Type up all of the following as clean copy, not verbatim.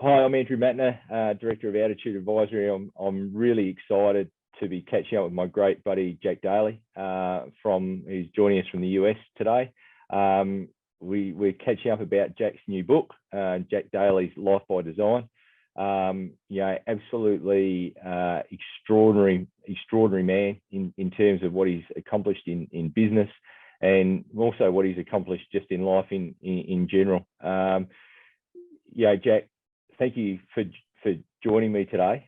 Hi, I'm Andrew Mattner, Director of Attitude Advisory. I'm really excited to be catching up with my great buddy Jack Daly, who's joining us from the US today. We're catching up about Jack's new book, Jack Daly's Life by Design. Absolutely extraordinary man in terms of what he's accomplished in business, and also what he's accomplished just in life in general. Jack, thank you for joining me today.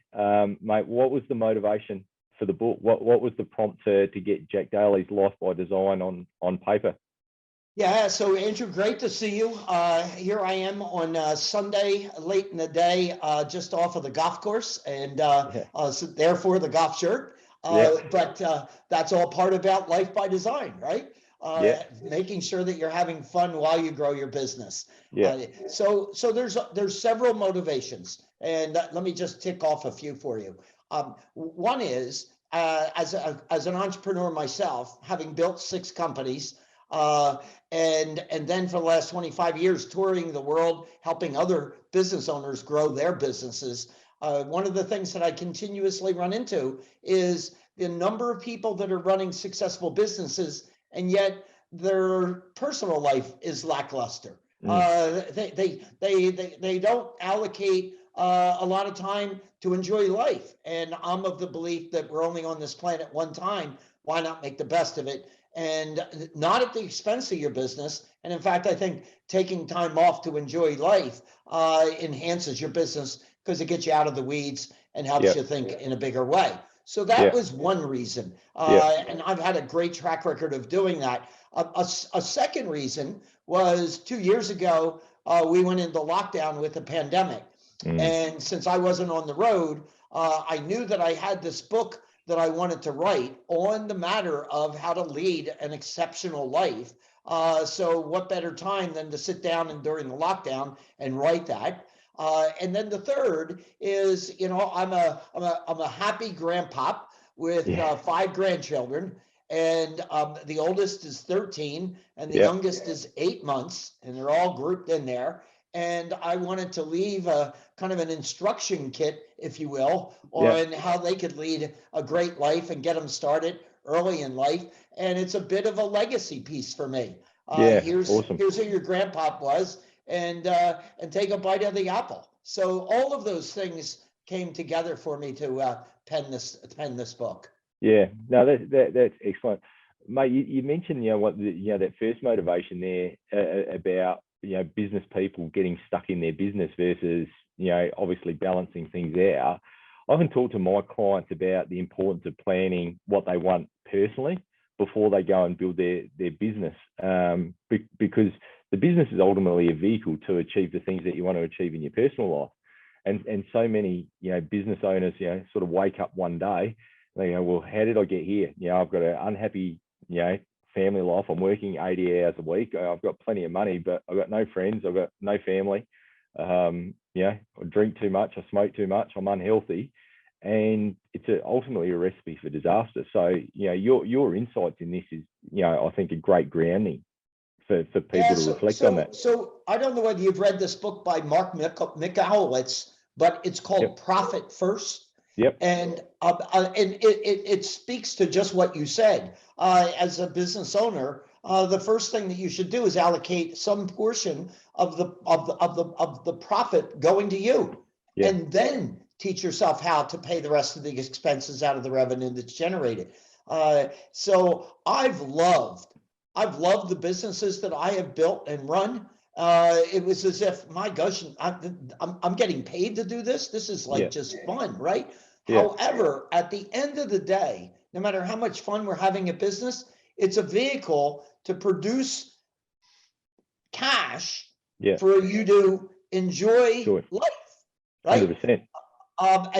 Mate, what was the motivation for the book? What was the prompt to get Jack Daly's Life by Design on paper? Yeah, so Andrew, great to see you. Here I am on Sunday, late in the day, just off of the golf course, and so therefore the golf shirt. But that's all part about Life by Design, right? Making sure that you're having fun while you grow your business. So there's several motivations, and let me just tick off a few for you. One is as an entrepreneur myself, having built 6 companies. And then for the last 25 years, touring the world, helping other business owners grow their businesses. One of the things that I continuously run into is the number of people that are running successful businesses, and yet their personal life is lackluster. They don't allocate a lot of time to enjoy life. And I'm of the belief that we're only on this planet one time. Why not make the best of it? And not at the expense of your business. And in fact, I think taking time off to enjoy life enhances your business, because it gets you out of the weeds and helps you think in a bigger way. So that was one reason. And I've had a great track record of doing that. A second reason was 2 years ago, we went into lockdown with the pandemic. And since I wasn't on the road, I knew that I had this book that I wanted to write on the matter of how to lead an exceptional life. So what better time than to sit down and during the lockdown and write that? And then the third is, I'm a happy grandpop with 5 grandchildren, and the oldest is 13 and the youngest is 8 months, and they're all grouped in there. And I wanted to leave a kind of an instruction kit, if you will, on how they could lead a great life and get them started early in life. And it's a bit of a legacy piece for me. Here's who your grandpa was, and take a bite of the apple. So all of those things came together for me to pen this book. Yeah, no, that's excellent, mate. You mentioned that first motivation there about business people getting stuck in their business versus obviously balancing things out. I often talk to my clients about the importance of planning what they want personally before they go and build their business, because the business is ultimately a vehicle to achieve the things that you want to achieve in your personal life. And so many business owners sort of wake up one day, they go, well, how did I get here? I've got an unhappy family life. I'm working 80 hours a week. I've got plenty of money, but I've got no friends. I've got no family. I drink too much. I smoke too much. I'm unhealthy, and it's ultimately a recipe for disaster. So your insights in this is I think a great grounding for people to reflect on that. So I don't know whether you've read this book by Mark Michalowicz, but it's called Profit First. And it speaks to just what you said. As a business owner, the first thing that you should do is allocate some portion of the profit going to you, and then teach yourself how to pay the rest of the expenses out of the revenue that's generated. So I've loved the businesses that I have built and run. It was as if, my gosh, I'm getting paid to do this. This is like just fun, right? However, at the end of the day, no matter how much fun we're having at business, it's a vehicle to produce cash for you to enjoy life, right? 100%. I'm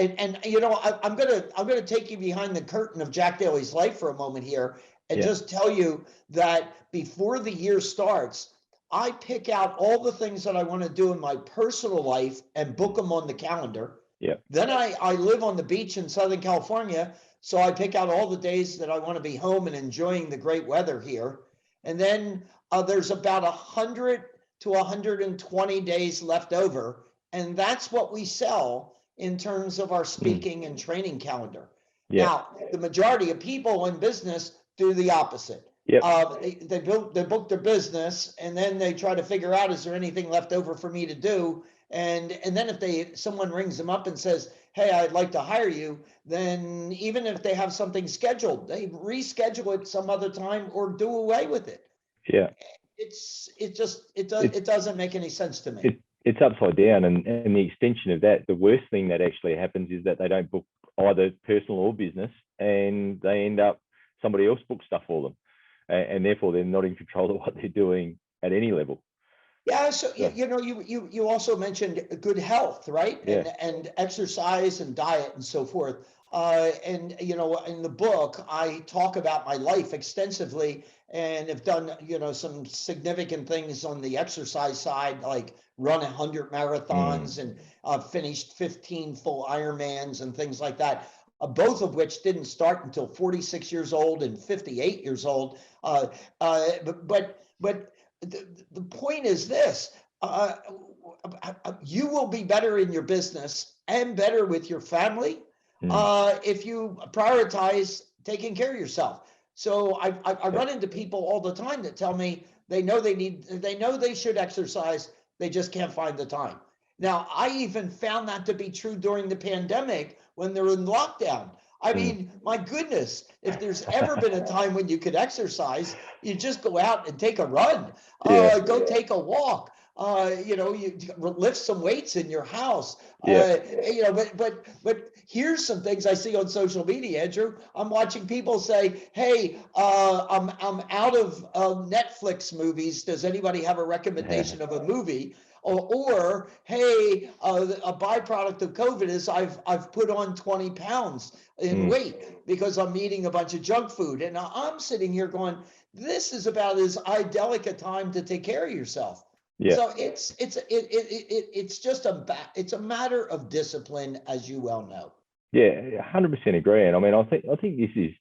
gonna take you behind the curtain of Jack Daly's life for a moment here, and just tell you that before the year starts, I pick out all the things that I want to do in my personal life and book them on the calendar. Then I live on the beach in Southern California, so I pick out all the days that I want to be home and enjoying the great weather here. And then there's about 100 to 120 days left over And that's what we sell in terms of our speaking and training calendar. Yeah. Now, the majority of people in business do the opposite. Yep. They book their business, and then they try to figure out, is there anything left over for me to do? And then if someone rings them up and says, hey, I'd like to hire you, then even if they have something scheduled, they reschedule it some other time or do away with it. Yeah. It doesn't make any sense to me. It's upside down, and the extension of that, the worst thing that actually happens is that they don't book either personal or business, and they end up somebody else books stuff for them, and therefore they're not in control of what they're doing at any level. Yeah, so you also mentioned good health, right? Yeah. And exercise and diet and so forth. And in the book, I talk about my life extensively, and have done some significant things on the exercise side, like run 100 marathons and finished 15 full Ironmans and things like that. Both of which didn't start until 46 years old and 58 years old. But the point is this: you will be better in your business and better with your family if you prioritize taking care of yourself. So I run into people all the time that tell me they know they should exercise, they just can't find the time. Now, I even found that to be true during the pandemic when they're in lockdown. I mean, my goodness, if there's ever been a time when you could exercise, you just go out and take a run, go take a walk, you lift some weights in your house. But here's some things I see on social media, Andrew. I'm watching people say, hey, I'm out of Netflix movies. Does anybody have a recommendation of a movie? Or hey, a byproduct of COVID is I've put on 20 pounds in weight because I'm eating a bunch of junk food. And I'm sitting here going, this is about as idyllic a time to take care of yourself. Yeah. So it's just it's a matter of discipline, as you well know. Yeah, 100% agree. And I mean, I think this is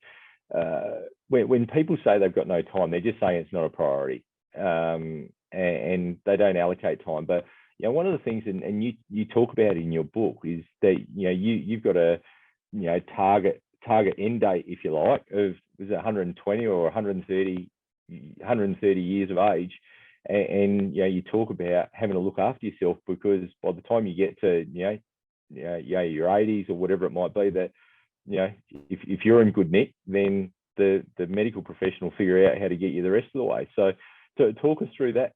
when people say they've got no time, they're just saying it's not a priority. And they don't allocate time. But one of the things, and you talk about in your book, is that you've got a target end date, if you like, of was it 120 or 130 years of age, and you talk about having to look after yourself, because by the time you get to your 80s or whatever it might be, that if you're in good nick, then the medical professional will figure out how to get you the rest of the way. So talk us through that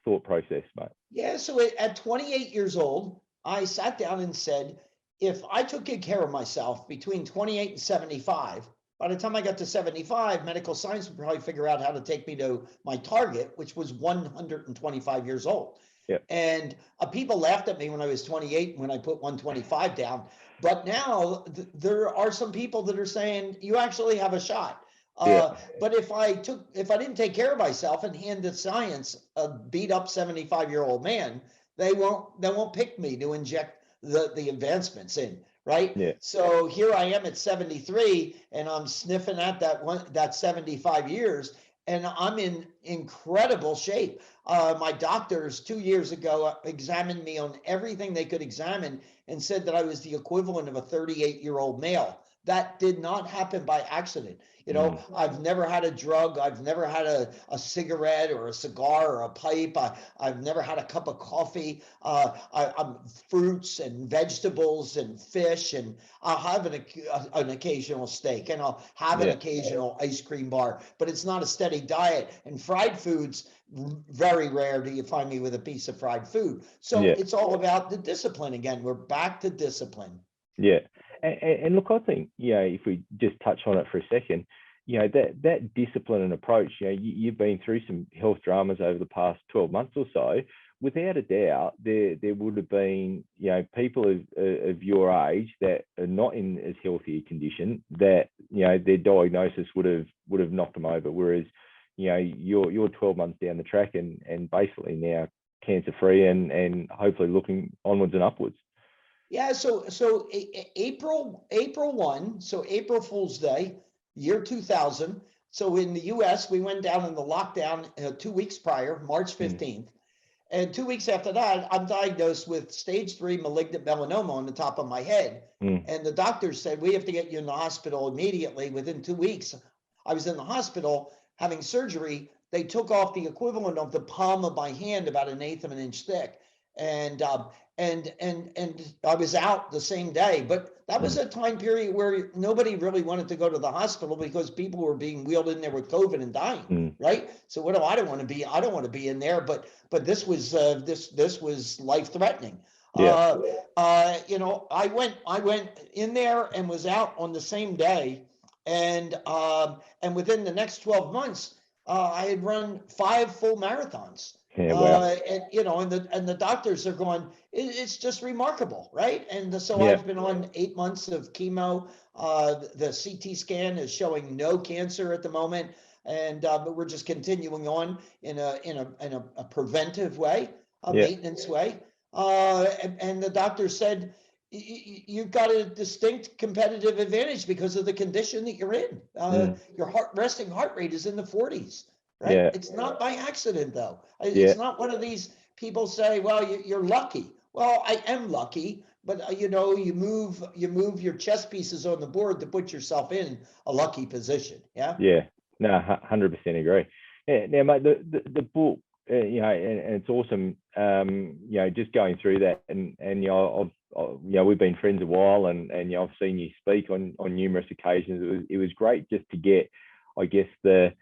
thought process, mate. Yeah, so at 28 years old, I sat down and said, if I took good care of myself between 28 and 75, by the time I got to 75, medical science would probably figure out how to take me to my target, which was 125 years old. Yep. And people laughed at me when I was 28 when I put 125 down. But now there are some people that are saying you actually have a shot. But if I didn't take care of myself and hand the science a beat up 75-year-old man, they won't pick me to inject the advancements in, right? Yeah. So here I am at 73, and I'm sniffing at that 75 years, and I'm in incredible shape. My doctors 2 years ago examined me on everything they could examine and said that I was the equivalent of a 38-year-old male. That did not happen by accident. I've never had a drug. I've never had a cigarette or a cigar or a pipe. I've never had a cup of coffee. I'm fruits and vegetables and fish, and I'll have an occasional steak, and I'll have an occasional ice cream bar, but it's not a steady diet. And fried foods, very rare do you find me with a piece of fried food. So it's all about the discipline again. We're back to discipline. Yeah. And look, I think, if we just touch on it for a second, that discipline and approach, you've been through some health dramas over the past 12 months or so. Without a doubt, there would have been, people of your age that are not in as healthy a condition that, their diagnosis would have knocked them over. Whereas, you're 12 months down the track and basically now cancer-free and hopefully looking onwards and upwards. Yeah, so April 1, so April Fool's Day, year 2000. So in the US, we went down in the lockdown 2 weeks prior, March 15th. And 2 weeks after that, I'm diagnosed with stage 3 malignant melanoma on the top of my head. And the doctors said, we have to get you in the hospital immediately. Within 2 weeks, I was in the hospital having surgery. They took off the equivalent of the palm of my hand, about 1/8 of an inch thick. And I was out the same day. But that was a time period where nobody really wanted to go to the hospital because people were being wheeled in there with COVID and dying, right? So what do I don't want to be? I don't want to be in there. But this was this was life threatening. You know, I went in there and was out on the same day, and within the next 12 months, I had run 5 full marathons. Yeah, wow. And you know, and the doctors are going, it's just remarkable, right? And so I've been on 8 months of chemo. The CT scan is showing no cancer at the moment, and but we're just continuing on in a preventive way, a maintenance way. And the doctor said, you've got a distinct competitive advantage because of the condition that you're in. Your resting heart rate is in the 40s, right? It's not by accident, though. It's not one of these people say, well, you're lucky. Well, I am lucky, but you know, you move your chess pieces on the board to put yourself in a lucky position. Yeah. No, 100% agree. Now, mate, the book, you know, and it's awesome. You know, just going through that, and you know, you know, we've been friends a while, and you know, I've seen you speak on numerous occasions. It was great just to get, I guess, the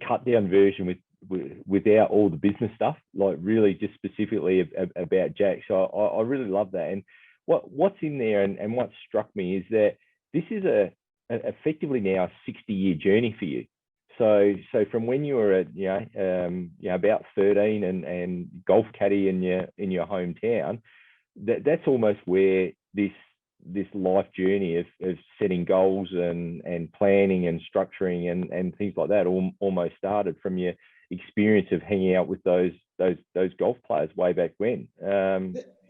cut down version without all the business stuff, like really just specifically about Jack. So I really love that. And what's in there, and what struck me is that this is effectively now a 60-year journey for you. So from when you were at about 13 and golf caddy in your hometown, that's almost where this life journey of setting goals and planning and structuring and things like that almost started, from your experience of hanging out with those golf players way back when.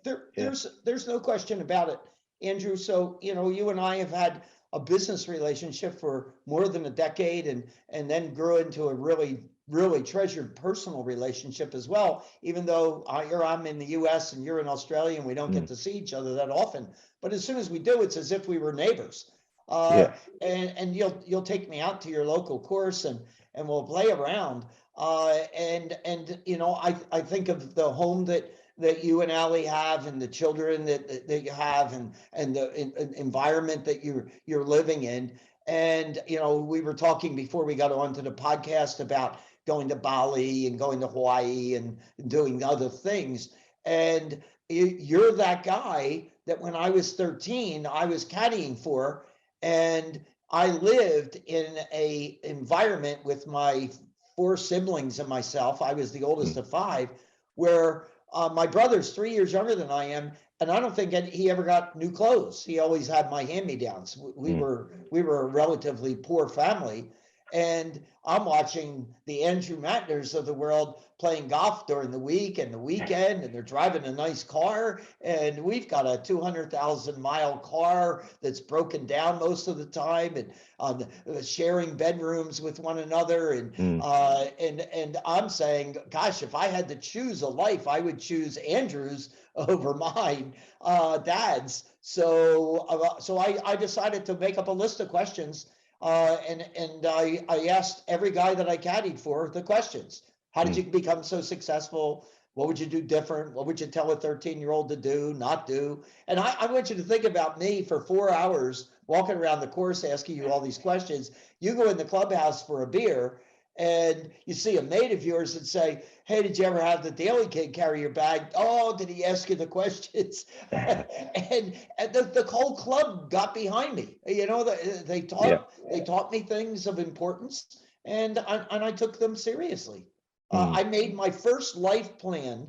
There's no question about it, Andrew. So you know, you and I have had a business relationship for more than a decade, and then grew into a really treasured personal relationship as well, even though I'm in the US and you're in Australia, and we don't get to see each other that often. But as soon as we do, it's as if we were neighbors. And you'll take me out to your local course, and we'll play around. And you know, I think of the home that you and Allie have, and the children that you have, and the environment that you're living in. And you know, we were talking before we got onto the podcast about going to Bali and going to Hawaii and doing other things. And you're that guy that when I was 13, I was caddying for, and I lived in a environment with my 4 siblings and myself. I was the oldest of 5, where my brother's 3 years younger than I am, and I don't think he ever got new clothes. He always had my hand-me-downs. We were a relatively poor family, and I'm watching the Andrew Mattners of the world playing golf during the week and the weekend, and they're driving a nice car, and we've got a 200,000-mile car that's broken down most of the time, and sharing bedrooms with one another, and I'm saying, gosh, if I had to choose a life, I would choose Andrew's over mine, Dad's. So I decided to make up a list of questions. And I asked every guy that I caddied for the questions. How did you become so successful? What would you do different? What would you tell a 13-year-old to do, not do? And I want you to think about me for 4 hours walking around the course asking you all these questions. You go in the clubhouse for a beer, and you see a mate of yours and say, hey, did you ever have the Daly kid carry your bag? Oh, did he ask you the questions? and the whole club got behind me. You know, they taught me things of importance, and I took them seriously. I made my first life plan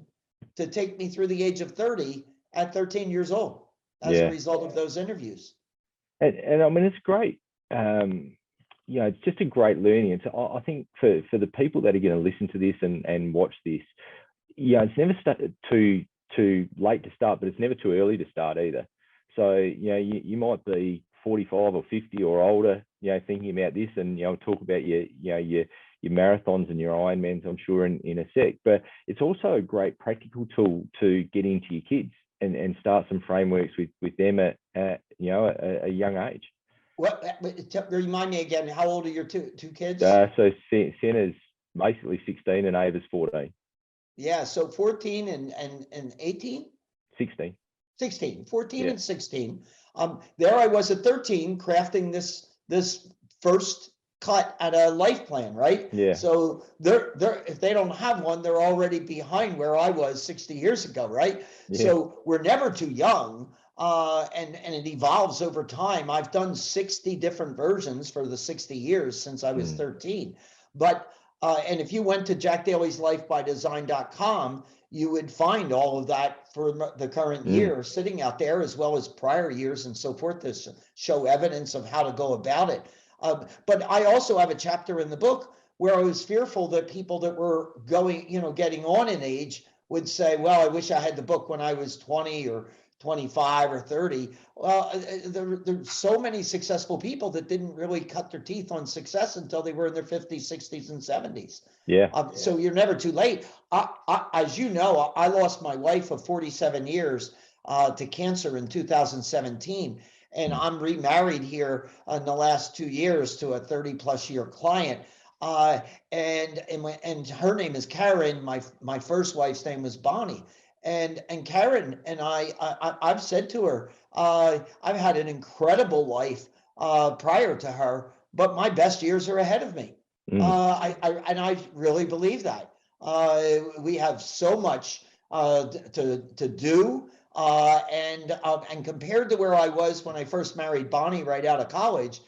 to take me through the age of 30 at 13 years old as a result of those interviews. And I mean, it's great. You know, it's just a great learning. And so I think for the people that are going to listen to this and watch this, you know, it's never too late to start, but it's never too early to start either. So, you know, you might be 45 or 50 or older, you know, thinking about this, and, you know, talk about your marathons and your Ironmans, I'm sure, in a sec. But it's also a great practical tool to get into your kids and start some frameworks with them at a young age. What, remind me again, how old are your two kids? So Senna's basically 16 and Ava's 14. Yeah, so 14 and 18? 16. 16, 14 and 16. There I was at 13 crafting this first cut at a life plan, right? Yeah. So they're if they don't have one, they're already behind where I was 60 years ago, right? Yeah. So we're never too young, and it evolves over time. I've done 60 different versions for the 60 years since I was 13. But and if you went to jackdalyslifebydesign.com, you would find all of that for the current year sitting out there, as well as prior years and so forth, to show evidence of how to go about it. But I also have a chapter in the book where I was fearful that people that were getting on in age would say, well, I wish I had the book when I was 20 or 25 or 30. Well, there's so many successful people that didn't really cut their teeth on success until they were in their 50s, 60s, and 70s. Yeah. So you're never too late. As you know, I lost my wife of 47 years to cancer in 2017. And I'm remarried here in the last 2 years to a 30+ year client. And her name is Karen. My first wife's name was Bonnie. And Karen and I've said to her, I've had an incredible life prior to her, but my best years are ahead of me. I really believe that. We have so much to do. And compared to where I was when I first married Bonnie right out of college,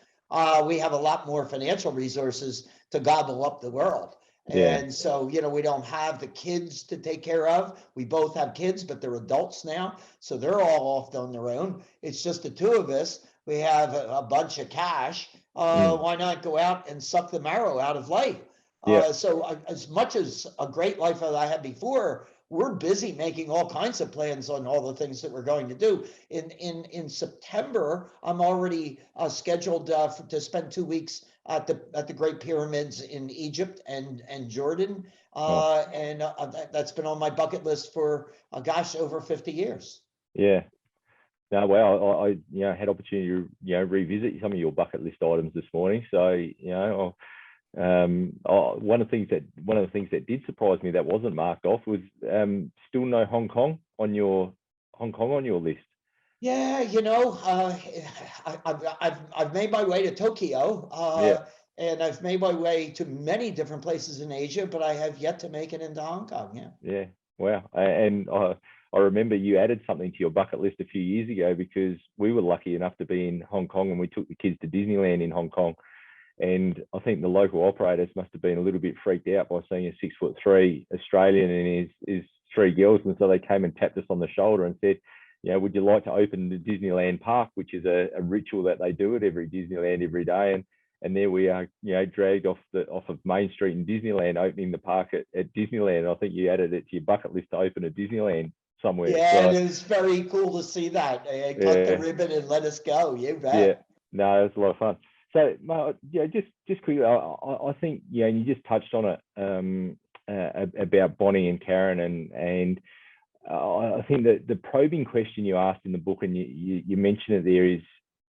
we have a lot more financial resources to gobble up the world. Yeah. And so, we don't have the kids to take care of. We both have kids, but they're adults now. So they're all off on their own. It's just the two of us. We have a bunch of cash. Why not go out and suck the marrow out of life? So as much as a great life as I had before, we're busy making all kinds of plans on all the things that we're going to do. In September, I'm already scheduled to spend 2 weeks at the Great Pyramids in Egypt and Jordan, and that's been on my bucket list for over 50 years. Yeah. No, well, I had opportunity to revisit some of your bucket list items this morning. So one of the things that did surprise me that wasn't marked off was still no Hong Kong on your list. Yeah, I've made my way to Tokyo, and I've made my way to many different places in Asia, but I have yet to make it into Hong Kong. Yeah. Yeah. Wow. And I remember you added something to your bucket list a few years ago, because we were lucky enough to be in Hong Kong and we took the kids to Disneyland in Hong Kong. And I think the local operators must have been a little bit freaked out by seeing a 6'3" Australian and his three girls. And so they came and tapped us on the shoulder and said, would you like to open the Disneyland park, which is a ritual that they do at every Disneyland every day. And there we are, dragged off of Main Street in Disneyland, opening the park at Disneyland. I think you added it to your bucket list to open a Disneyland somewhere. Yeah, so, it was very cool to see that. Cut the ribbon and let us go. You bet. Yeah, no, it was a lot of fun. So, just quickly, I think, and you just touched on it about Bonnie and Karen, and I think that the probing question you asked in the book, and you mentioned it there, is,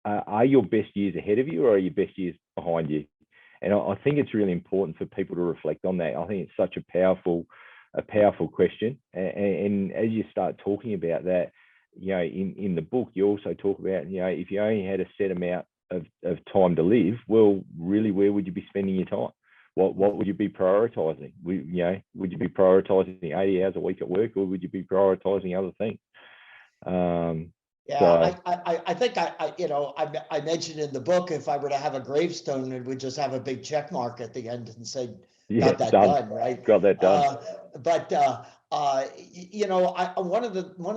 are your best years ahead of you or are your best years behind you? And I think it's really important for people to reflect on that. I think it's such a powerful question. And as you start talking about that, in the book, you also talk about, if you only had a set amount of time to live, well, really, where would you be spending your time? What would you be prioritizing? Would you be prioritizing 80 hours a week at work, or would you be prioritizing other things? I think I mentioned in the book, if I were to have a gravestone, it would just have a big check mark at the end and say, got that done, right? Got that done. One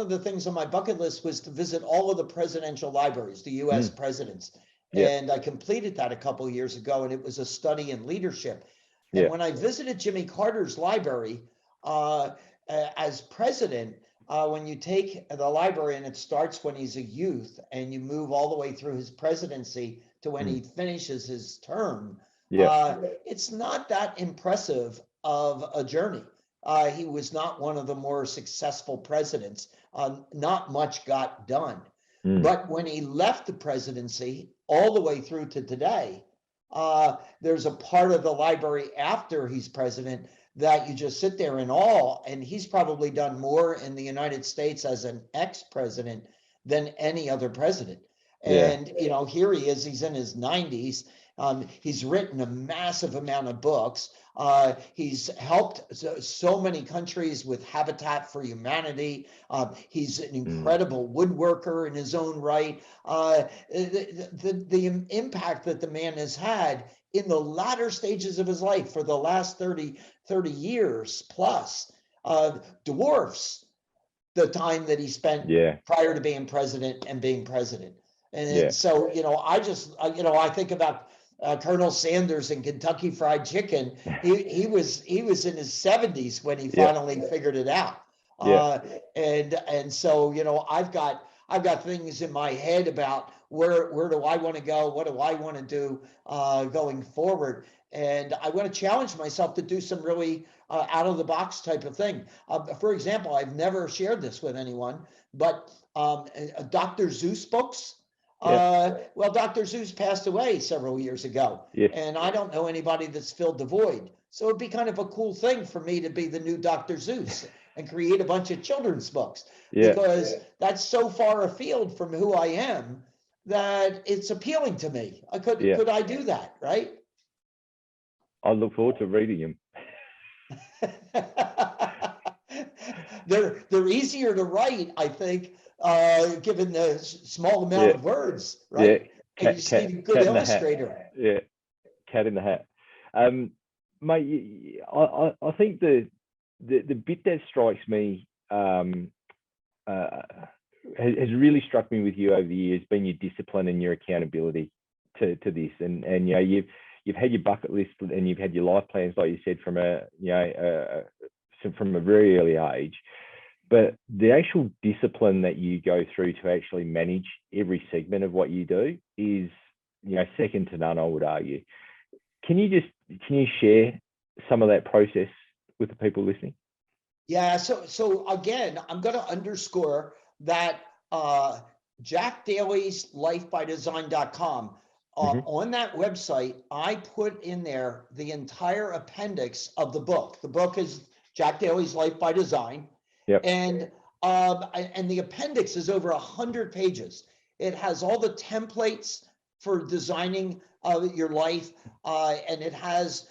of the things on my bucket list was to visit all of the presidential libraries, the U.S. presidents. And I completed that a couple of years ago, and it was a study in leadership. And when I visited Jimmy Carter's library as president, when you take the library, and it starts when he's a youth and you move all the way through his presidency to when he finishes his term, It's not that impressive of a journey. He was not one of the more successful presidents. Not much got done. But when he left the presidency all the way through to today, there's a part of the library after he's president that you just sit there in awe. And he's probably done more in the United States as an ex-president than any other president. And, here he is, he's in his 90s. He's written a massive amount of books. He's helped so many countries with Habitat for Humanity. He's an incredible woodworker in his own right. The impact that the man has had in the latter stages of his life for the last 30 years plus dwarfs the time that he spent prior to being president and being president. And so, I think about Colonel Sanders and Kentucky Fried Chicken. He was in his 70s when he finally figured it out. And so, I've got things in my head about where do I want to go? What do I want to do going forward? And I want to challenge myself to do some really out of the box type of thing. For example, I've never shared this with anyone, but Dr. Seuss books. Well, Dr. Seuss passed away several years ago, and I don't know anybody that's filled the void. So it'd be kind of a cool thing for me to be the new Dr. Seuss and create a bunch of children's books, because that's so far afield from who I am that it's appealing to me. Could I do that, right? I look forward to reading them. They're easier to write, I think, given the small amount of words, right? And you need a good illustrator. Cat in the hat. Mate, I think the bit that strikes me has really struck me with you over the years been your discipline and your accountability to this, and you've had your bucket list and you've had your life plans, like you said, from from a very early age. But the actual discipline that you go through to actually manage every segment of what you do is, second to none, I would argue. Can you share some of that process with the people listening? Yeah. So again, I'm going to underscore that Jack Daly's lifebydesign.com. On that website, I put in there the entire appendix of the book. The book is Jack Daly's Life by Design. And the appendix is over 100 pages. It has all the templates for designing your life, and it has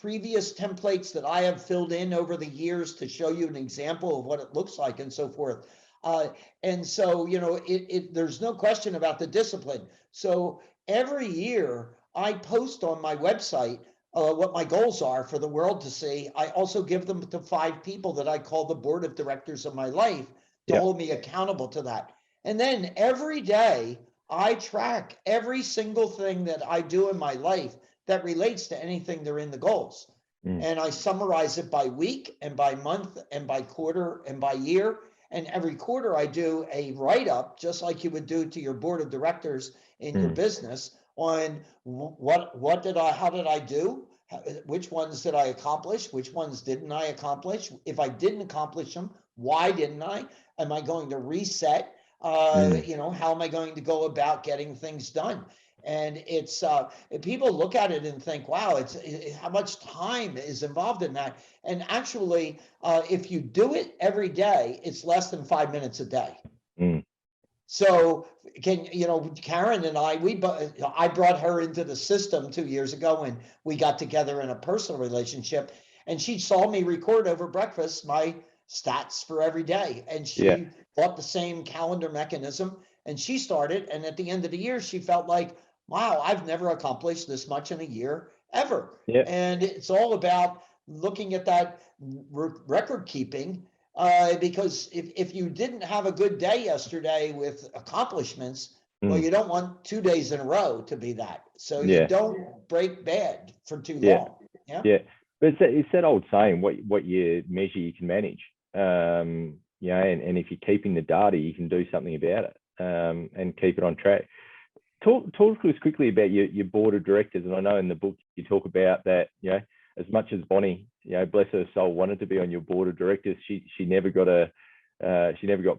previous templates that I have filled in over the years to show you an example of what it looks like and so forth. And so, there's no question about the discipline. So every year I post on my website what my goals are for the world to see. I also give them to 5 people that I call the board of directors of my life to hold me accountable to that. And then every day I track every single thing that I do in my life that relates to anything they're in the goals. And I summarize it by week and by month and by quarter and by year. And every quarter I do a write-up, just like you would do to your board of directors in your business, on how did I do? Which ones did I accomplish? Which ones didn't I accomplish? If I didn't accomplish them, why didn't I? Am I going to reset? How am I going to go about getting things done? And it's people look at it and think, wow, how much time is involved in that? And actually, if you do it every day, it's less than 5 minutes a day. So Karen and I brought her into the system 2 years ago when we got together in a personal relationship, and she saw me record over breakfast my stats for every day. And she bought the same calendar mechanism, and she started. And at the end of the year, she felt like, wow, I've never accomplished this much in a year ever. And it's all about looking at that record keeping. Because if you didn't have a good day yesterday with accomplishments, well, you don't want 2 days in a row to be that. So you don't break bad for too long. But it's that old saying, what you measure, you can manage. And if you're keeping the data, you can do something about it, and keep it on track. talk to us quickly about your board of directors. And I know in the book you talk about that, as much as Bonnie, bless her soul, wanted to be on your board of directors, she never got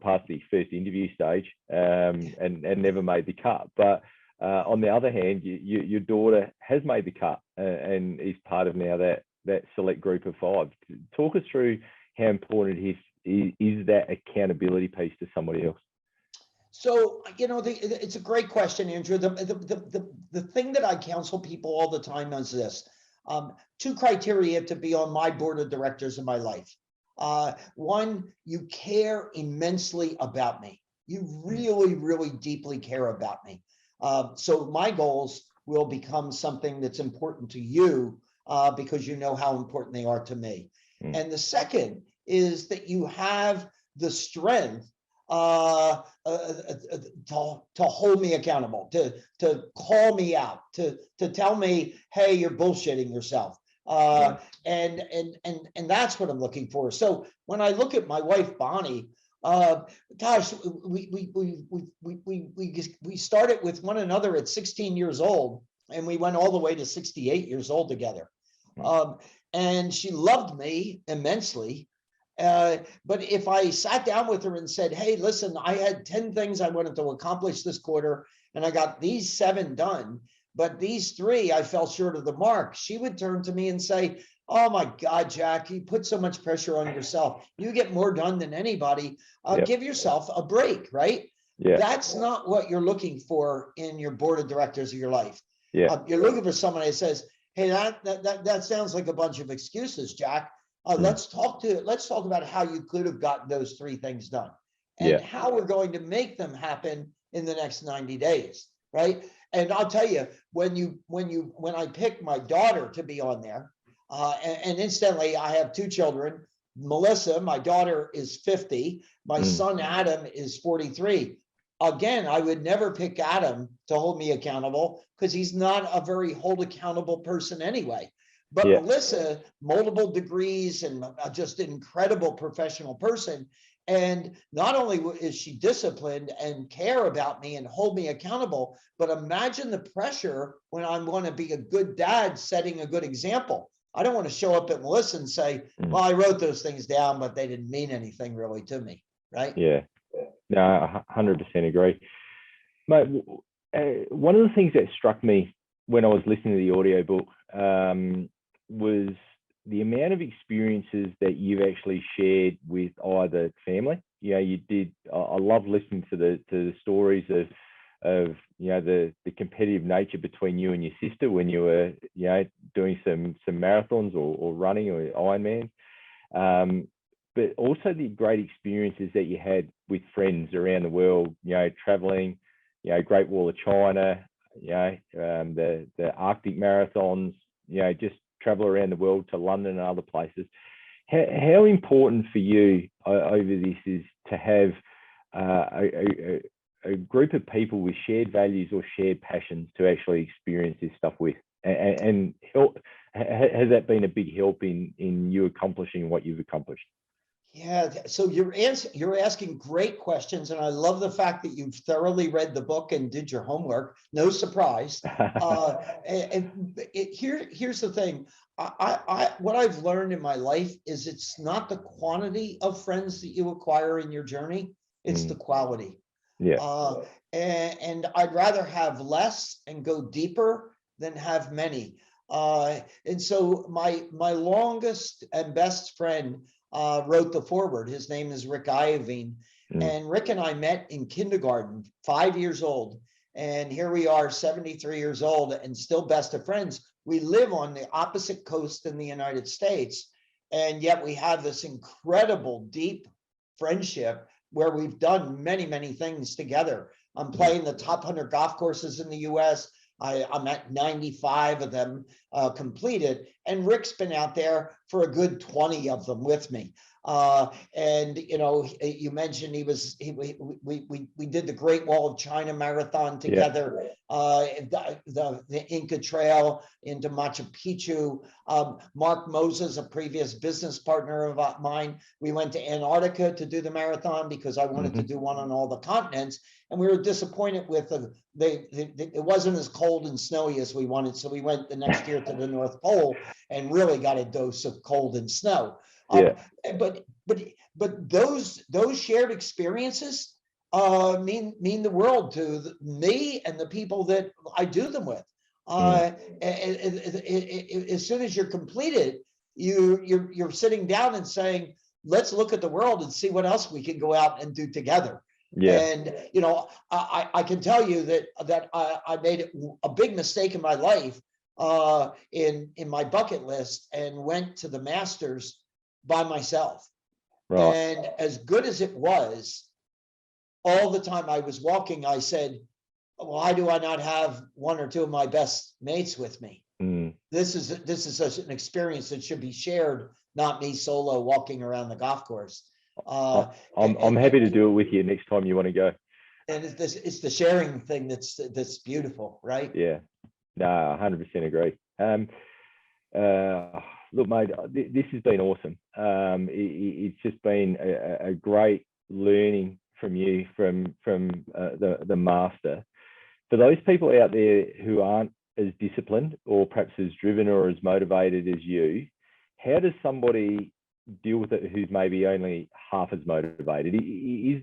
past the first interview stage, and never made the cut. But on the other hand, your daughter has made the cut, and is part of now that select group of 5. Talk us through how important it is that accountability piece to somebody else. So, it's a great question, Andrew. The thing that I counsel people all the time is this: 2 criteria to be on my board of directors in my life. One, you care immensely about me. You really, really deeply care about me. So my goals will become something that's important to you, because you know how important they are to me. And the second is that you have the strength to hold me accountable, to call me out, to tell me, hey, you're bullshitting yourself. And that's what I'm looking for. So when I look at my wife, Bonnie, gosh, we started with one another at 16 years old, and we went all the way to 68 years old together. And she loved me immensely. But if I sat down with her and said, hey, listen, I had 10 things I wanted to accomplish this quarter, and I got these 7 done, but these 3 I fell short of the mark, she would turn to me and say, oh my God, Jack, you put so much pressure on yourself. You get more done than anybody. Give yourself a break, right? Yeah. That's not what you're looking for in your board of directors of your life. Yeah. You're looking for somebody that says, hey, that sounds like a bunch of excuses, Jack. Let's talk about how you could have gotten those 3 things done, and how we're going to make them happen in the next 90 days, right? And I'll tell you, when I picked my daughter to be on there, and incidentally, I have 2 children. Melissa, my daughter, is 50. My son Adam is 43. Again, I would never pick Adam to hold me accountable, because he's not a very hold accountable person anyway. But Melissa, multiple degrees and just an incredible professional person. And not only is she disciplined and care about me and hold me accountable, but imagine the pressure when I want to be a good dad, setting a good example. I don't want to show up at Melissa and say, well, I wrote those things down, but they didn't mean anything really to me, right? Yeah. No, 100% agree. Mate, one of the things that struck me when I was listening to the audiobook was the amount of experiences that you've actually shared with either family. You did. I love listening to the stories of the competitive nature between you and your sister when you were doing some marathons or running or Ironman, but also the great experiences that you had with friends around the world. Traveling, Great Wall of China, the Arctic marathons. Just travel around the world to London and other places. How important for you over this is to have a group of people with shared values or shared passions to actually experience this stuff with, and help? Has that been a big help in you accomplishing what you've accomplished? Yeah, so you're asking great questions, and I love the fact that you've thoroughly read the book and did your homework. No surprise. Here's the thing. What I've learned in my life is it's not the quantity of friends that you acquire in your journey; it's the quality. Yeah. And I'd rather have less and go deeper than have many. And so my longest and best friend wrote the foreword. His name is Rick Iovine. And Rick and I met in kindergarten, 5 years old. And here we are, 73 years old, and still best of friends. We live on the opposite coast in the United States, and yet we have this incredible, deep friendship where we've done many, many things together. I'm playing the top 100 golf courses in the US. I'm at 95 of them completed, and Rick's been out there for a good 20 of them with me. And you mentioned we did the Great Wall of China Marathon together, the Inca Trail into Machu Picchu. Mark Moses, a previous business partner of mine, we went to Antarctica to do the marathon because I wanted to do one on all the continents, and we were disappointed with it wasn't as cold and snowy as we wanted, so we went the next year to the North Pole and really got a dose of cold and snow. But those shared experiences mean the world to me and the people that I do them with. As soon as you're completed, you're sitting down and saying, let's look at the world and see what else we can go out and do together. And I can tell you that I made a big mistake in my life in my bucket list and went to the Masters by myself. And as good as it was, all the time I was walking, I said, why do I not have one or two of my best mates with me? This is such an experience that should be shared, not me solo walking around the golf course. I'm happy to do it with you next time you want to go. And it's the sharing thing that's beautiful, right? Yeah, no, 100% agree. Look, mate, this has been awesome. It's just been a great learning from you, from the master. For those people out there who aren't as disciplined or perhaps as driven or as motivated as you, how does somebody deal with it who's maybe only half as motivated? Is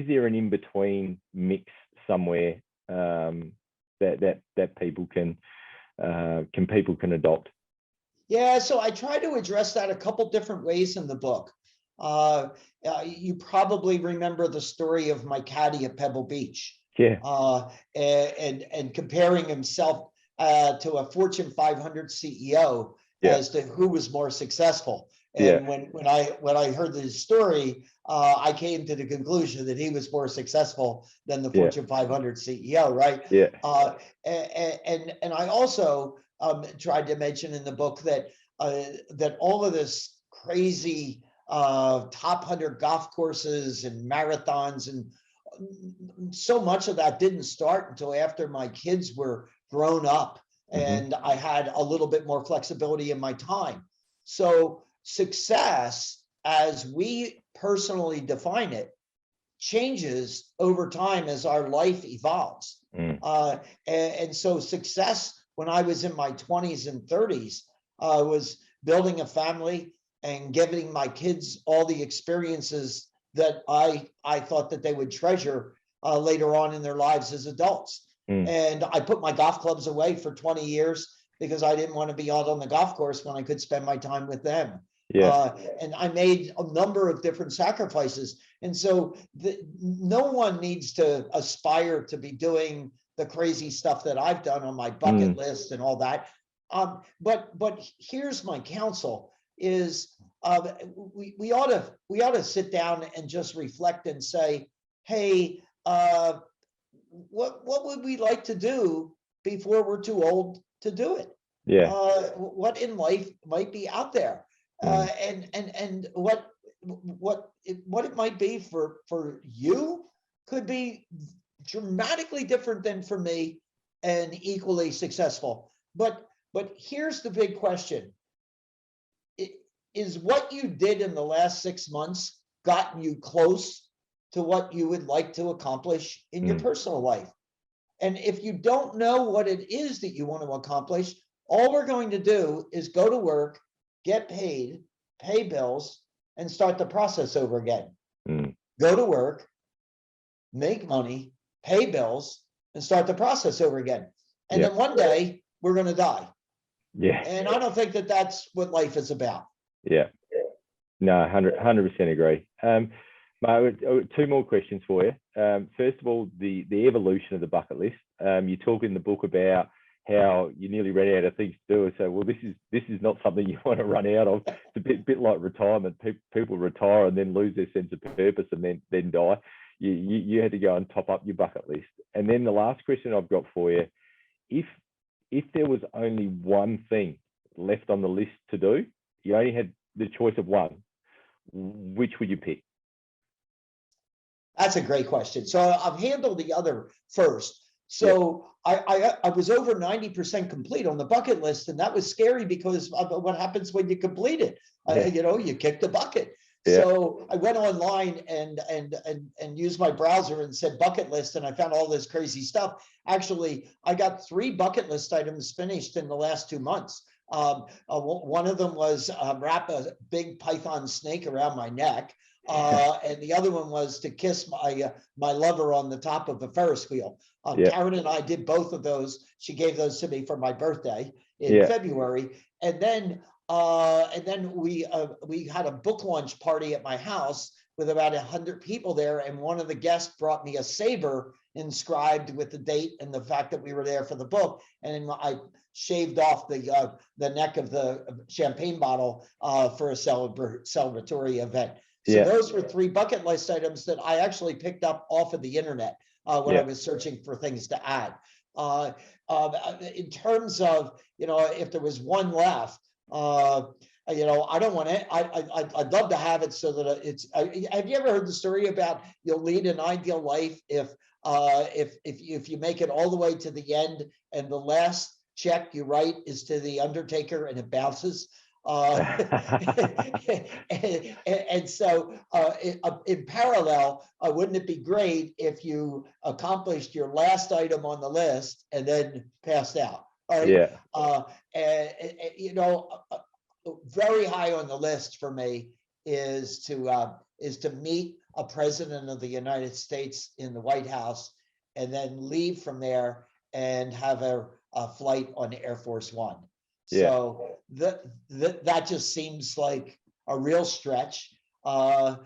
there an in-between mix somewhere that people can adopt? Yeah, so I try to address that a couple different ways in the book. You probably remember the story of my caddy at Pebble Beach. And comparing himself to a Fortune 500 CEO as to who was more successful. And when I heard the story, I came to the conclusion that he was more successful than the Fortune 500 CEO, right? And I also tried to mention in the book that all of this crazy top 100 golf courses and marathons, and so much of that didn't start until after my kids were grown up and I had a little bit more flexibility in my time. So success, as we personally define it, changes over time as our life evolves. And so success when I was in my 20s and 30s was building a family and giving my kids all the experiences that I thought that they would treasure later on in their lives as adults. And I put my golf clubs away for 20 years because I didn't want to be out on the golf course when I could spend my time with them. And I made a number of different sacrifices. And so no one needs to aspire to be doing the crazy stuff that I've done on my bucket list and all that. But here's my counsel is we ought to sit down and just reflect and say, hey, what would we like to do before we're too old to do it? What in life might be out there? And what it might be for you could be dramatically different than for me and equally successful. But here's the big question. Is what you did in the last 6 months gotten you close to what you would like to accomplish in your personal life? And if you don't know what it is that you want to accomplish, all we're going to do is go to work, get paid, pay bills, and start the process over again. Go to work, make money, pay bills, and start the process over again. And then one day we're going to die. And I don't think that that's what life is about. No, 100% agree. Mate, two more questions for you. First of all, the evolution of the bucket list. You talk in the book about how you nearly ran out of things to do. So, well, this is not something you want to run out of. It's a bit like retirement. People retire and then lose their sense of purpose and then die. You had to go and top up your bucket list. And then the last question I've got for you, if there was only one thing left on the list to do, you only had the choice of one, which would you pick? That's a great question. So I've handled the other first. So I was over 90% complete on the bucket list, and that was scary because of what happens when you complete it. You know, you kick the bucket. So I went online and used my browser and said bucket list, and I found all this crazy stuff. Actually, I got 3 bucket list items finished in the last 2 months. One of them was wrap a big python snake around my neck. And the other one was to kiss my lover on the top of the Ferris wheel. Karen and I did both of those. She gave those to me for my birthday in February, and then we had a book launch party at my house with about 100 people there, and one of the guests brought me a saber inscribed with the date and the fact that we were there for the book, and I shaved off the neck of the champagne bottle for a celebratory event. So those were 3 bucket list items that I actually picked up off of the internet when I was searching for things to add. In terms of, you know, if there was one left, you know, I don't want it. I'd love to have it so that it's. Have you ever heard the story about you'll lead an ideal life if you make it all the way to the end and the last check you write is to the undertaker and it bounces? And so in parallel, wouldn't it be great if you accomplished your last item on the list and then passed out? Right? And you know, very high on the list for me is to meet a president of the United States in the White House and then leave from there and have a flight on Air Force One. So that just seems like a real stretch. I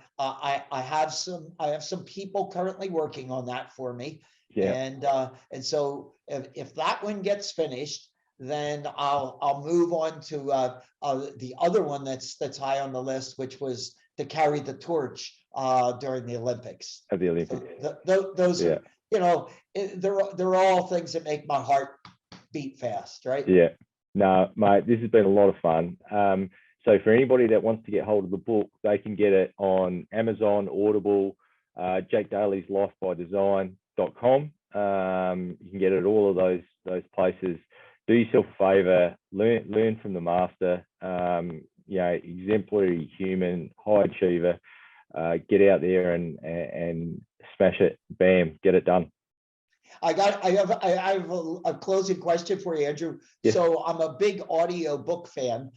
have some people currently working on that for me. And so if that one gets finished, then I'll move on to the other one that's high on the list, which was to carry the torch during the Olympics. Of the Olympics. So those are, you know, they're all things that make my heart beat fast, right? No, mate, this has been a lot of fun. So for anybody that wants to get hold of the book, they can get it on Amazon, Audible, Jack Daly's lifebydesign.com. You can get it at all of those places. Do yourself a favor, learn from the master. You know, exemplary human, high achiever. Get out there and smash it. Bam, get it done. I have a closing question for you, Andrew. So I'm a big audio book fan.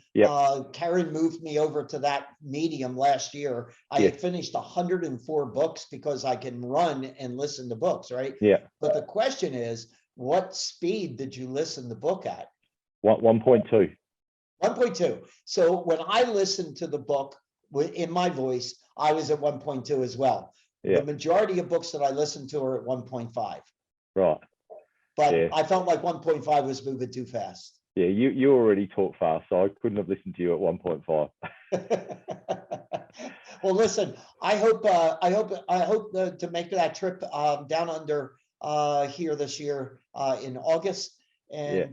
Karen moved me over to that medium last year. I had finished 104 books because I can run and listen to books, right? But the question is, what speed did you listen to the book at? 1.2. 1.2. So when I listened to the book in my voice, I was at 1.2 as well. The majority of books that I listen to are at 1.5. Right. But I felt like 1.5 was moving too fast. You already talk fast, so I couldn't have listened to you at 1.5. Well, listen, I hope to make that trip down under here this year in August, and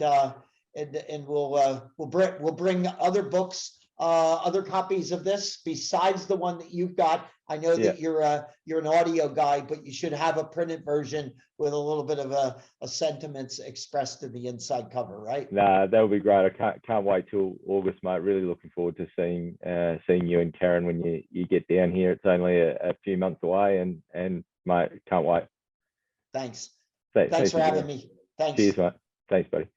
we'll bring other books, other copies of this besides the one that you've got. I know that you're an audio guy, but you should have a printed version with a little bit of a sentiments expressed in the inside cover, right? Nah, that would be great. I can't wait till August, mate. Really looking forward to seeing you and Karen when you get down here. It's only a few months away, and mate, can't wait. Thanks for having me. Thanks. Cheers, mate. Thanks, buddy.